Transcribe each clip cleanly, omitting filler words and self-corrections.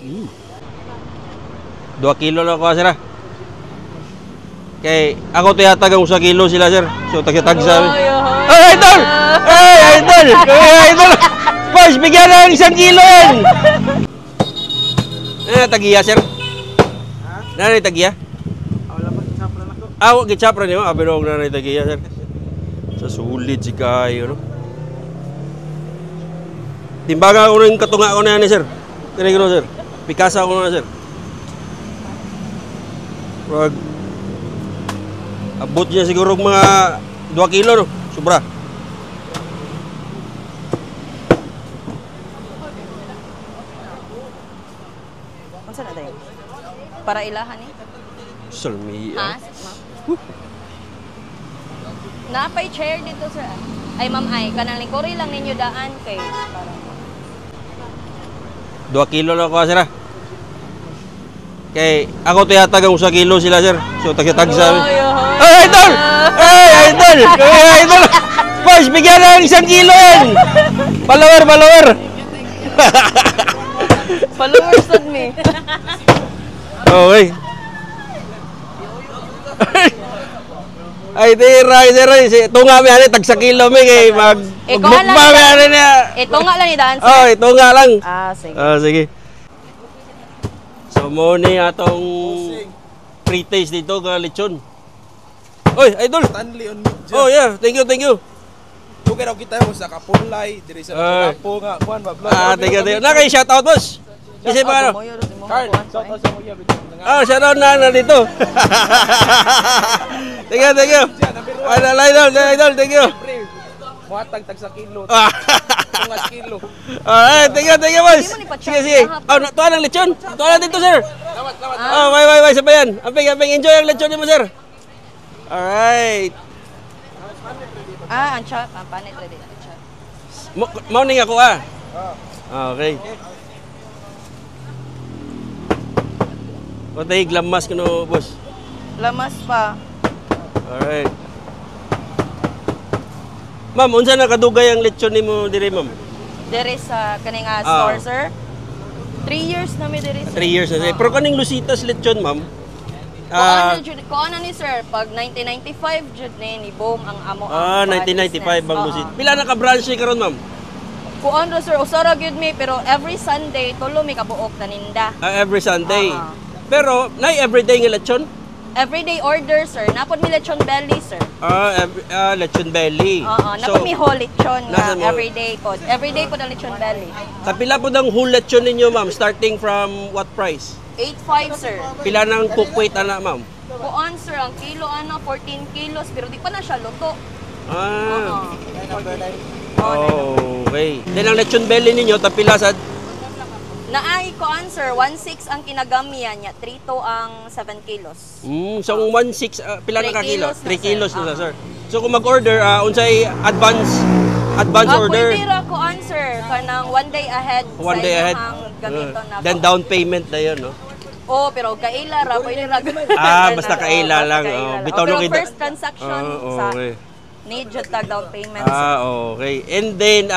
2 kilo lang ko, sir. Kay ako tiyatagang 1 kilo sila, sir. So tag-tag sa amin. Ay, idol! Ay, idol! Ay, idol! Boss, bigyan na ng 1 kilo yan! Tagiya, sir? Nanay tagiya? Wala pa gitsapra na ko. Gitsapra niyo? Bilog nanay tagiya, sir. Sa sulit si kayo, no? Timbaga ko rin katunga ko na yan, sir. Tinig ko, sir. Pikasa ko na, sir. Pag abot niya siguro mga 2 kilo, no? Sobra. Unsa na dayon? Para ilahan ni? Salmi. Napay chair dito, sir. Ay, ma'am, kanang likori lang ninyo daan kay 2 kilo lang ko, sir. Kay ako tiyatagang 1 kilo sila, sir. So tag-tag sa amin. Ay, idol! Ay, idol! Ay, idol! Boss, bigyan na ng 1 kilo yan! Follower! followers on me. Okay. Ay, tira. Tunga mi ani tag 1 kilo mi kay magbukba mi ani niya. Ito nga lang ni daan, sir. Oh, ito nga lang. Sige. Sige. So mo ni atong pre-taste dito ga lechon. Oy, idol. Stanley on media. Oh, yeah. Thank you. Okay raw kita mo sa Kapunlay, diri sa Lapu nga kuan ba vlog. Thank you. Na kay shout out, boss. Kasi pa ano? Carl, shout out sa kuya bitaw. Shout out na dito. Thank you. Idol, thank you. Muhatag tag sa kilo. Tungas kilo. Alright, thank you, boss. Sige. Tuwa ng lechon. Tuwa na dito, sir. Salamat. Bye, sabayan. Amping, enjoy ang lechon mo, sir. Alright. Ang chop, panit ready. Morning ako, Okay. Patay, glamas ko no, boss. Lamas pa. Alright. Ma'am, unsa na kadugay ang lechon nimo dire, ma'am? Dire sa kaning store, sir. 3 years na mi dire, sir. 3 years na. Pero kaning Lucitas lechon, ma'am. Kung ano ni sir, pag 1995 jud ni boom ang amo. 1995 ang Lucitas. Pila na ka branch ni karon, ma'am? Kuan ro sir, usara gyud mi pero every Sunday tulo mi kabuok taninda. Every Sunday. Pero nay everyday nga lechon? Everyday order, sir. Napod mi lechon belly, sir. Lechon belly. Napod mi whole lechon nga everyday pod. Everyday pod ang lechon belly. Kapila pod ang whole lechon ninyo, ma'am, starting from what price? 8.5, sir. Pila nang cook weight ana, ma'am? Kuan, sir, ang kilo 14 kilos pero di pa na siya luto. Okay. Then ang lechon belly ninyo tapila sa Naay ko answer, 1.6 ang kinagamian niya, 3 ang 7 kilos. So 1.6 pila na ka kilo? 3 kilos na, sir. So kung mag-order, unsay advance order? Pwede ra ko answer kanang 1 day ahead. 1 day ahead. Gamiton na. Then down payment na 'yon, no? Pero kaila ra pwede ra. Basta kaila lang. Bitaw no kita. First transaction sa need jud tag down payment. Okay. And then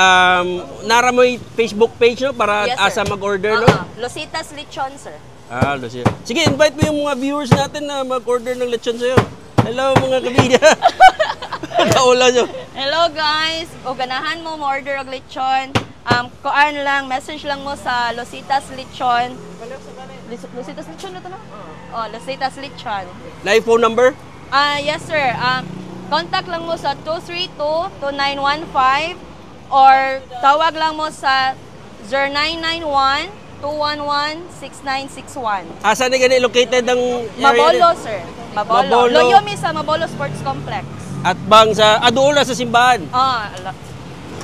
nara mo Facebook page no para asa mag-order no? Lucitas Lechon, sir. Lucitas. Sige, invite mo yung mga viewers natin na mag-order ng lechon sa'yo. Hello mga kabida. Kaula nyo. Hello guys. O ganahan mo order og lechon. Kuan lang, message lang mo sa Lucitas Lechon. Lucitas Lechon na to no? Lucitas Lechon. Live phone number? Yes sir. Contact lang mo sa 232-2915 or tawag lang mo sa 0991-211-6961. Saan na gani located ang Mabolo, sir. Mabolo. Loyo mi sa Mabolo Sports Complex. At bang sa doon na sa simbahan?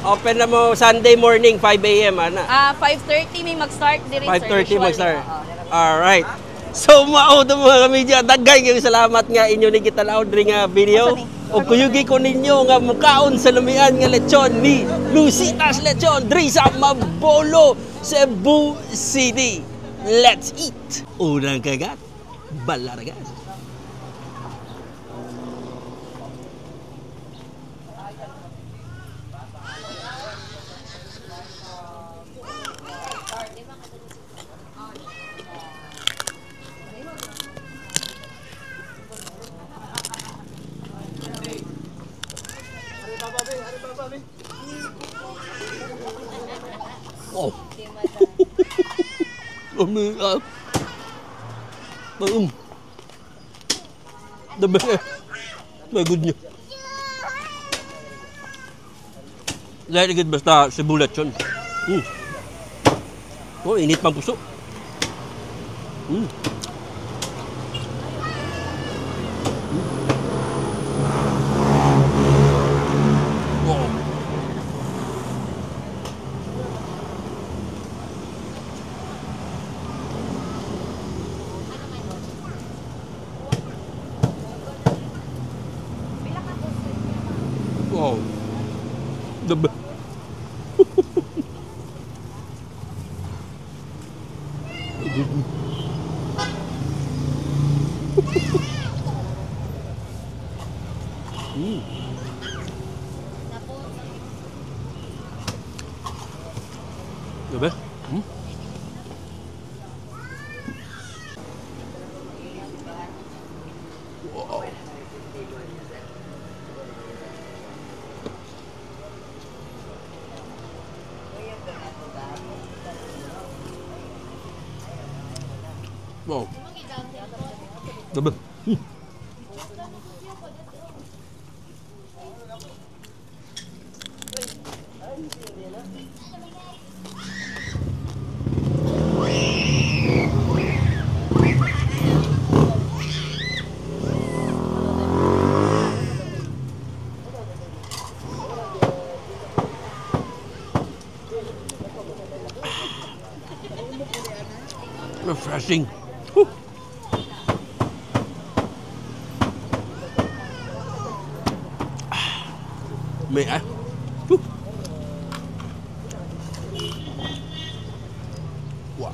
Open na mo Sunday morning 5 AM ana. 5:30 mi mag-start diri sir. 5:30 mag-start. All right. So mao do mga kamedya, dagay gyud salamat nga inyo ni kita laod diri nga video. O kuyugi ko ninyo nga mukaon sa lumian nga lechon ni Lucitas Lechon diri sa Mabolo, Cebu City. Let's eat. Unang kagat, balaragas. Wow. Umiyak. The best. My good niya. Dahil igit basta sibulat yun. Oh, init pang puso. Wow. Wow. The best. Được đấy. Wow. Wow. Được đấy. Refreshing. Whew. Mẹ. Whew. Wow.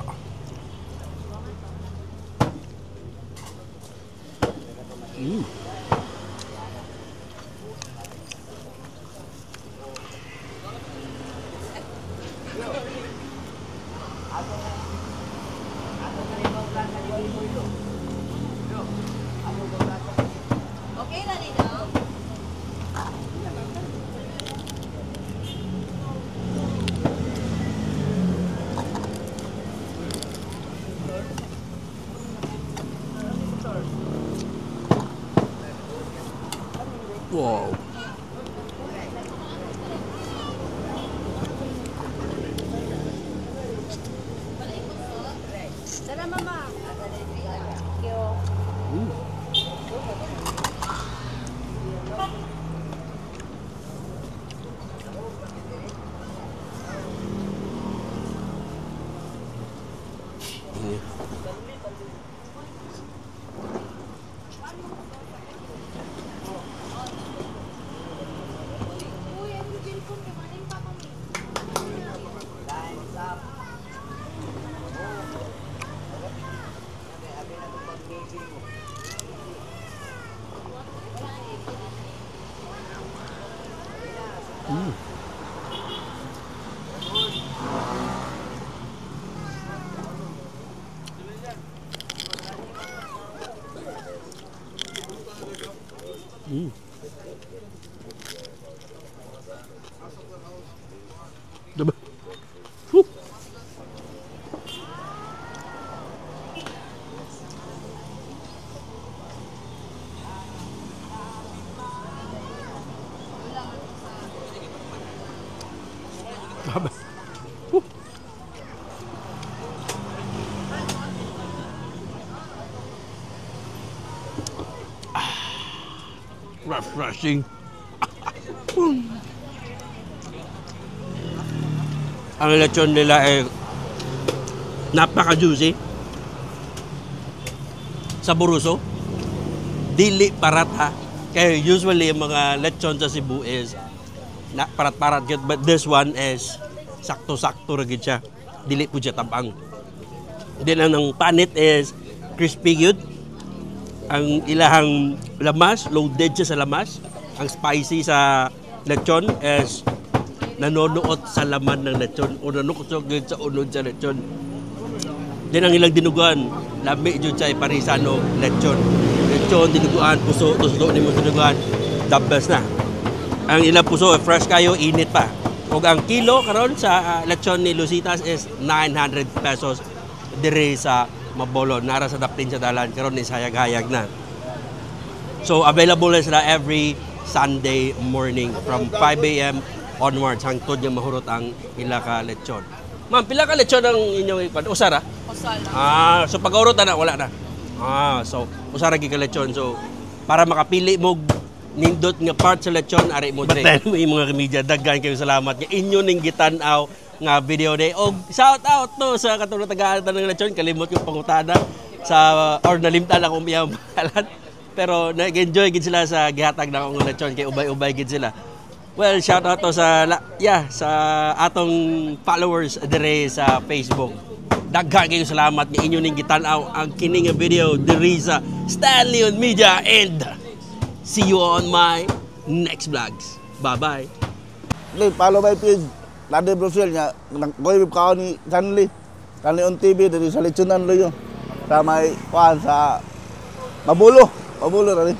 Okay na nito. Wow. Tara, mama. Diba? Whew. Grabe. Whew. Refreshing. Ang lechon nila ay napaka-juicy. Saboroso. Dili parat ha. Kaya usually yung mga lechon sa Cebu is na parat-parat gid, but this one is sakto-sakto ra gid siya. Dili po siya tabang. Then ang panit is crispy yun. Ang ilahang lamas, loaded siya sa lamas. Ang spicy sa lechon is nanonood sa laman ng lechon o nanukosog sa unod sa lechon. Then ang ilang dinuguan, lami dyan siya parisano lechon. Lechon, dinuguan, puso, tuslo ni mo dinuguan, the best na. Ang ilang puso, fresh kayo, init pa. Ug ang kilo karon sa lechon ni Lucitas is 900 pesos diri sa Mabolon. Nara sa Daptin sa dalan karon is hayag-hayag na. So available na sila every Sunday morning from 5 a.m. onwards hangtod nga mahurot ang ila ka lechon. Ma'am, pila ka lechon ang inyong ipan? Usara? Usara. So pag-urutan na wala na. So usara gi ka lechon. So para makapili mo nindot nga part sa lechon ari mo dire. But then mga kamedya, daghan kayo salamat nga inyo ning gitan-aw nga video day. Og shout out to sa katulad tagaan ng lechon, kalimot yung pangutana sa or nalimtan akong iyang pangalan. Pero nag-enjoy gid sila sa gihatag na akong lechon kay ubay-ubay gid sila. Well, shout out to sa sa atong followers dire sa Facebook. Daghan kayo salamat nga inyo ning gitan-aw ang kini nga video diri sa Stan Leon Media, and see you on my next vlogs. Bye-bye. Please follow my page. Lade Brosel niya. Nagkoy ka ni Sanli. Sanli on TV dari sa Lechonan Loyo. Sa may kuan sa Mabulo. Mabulo rin.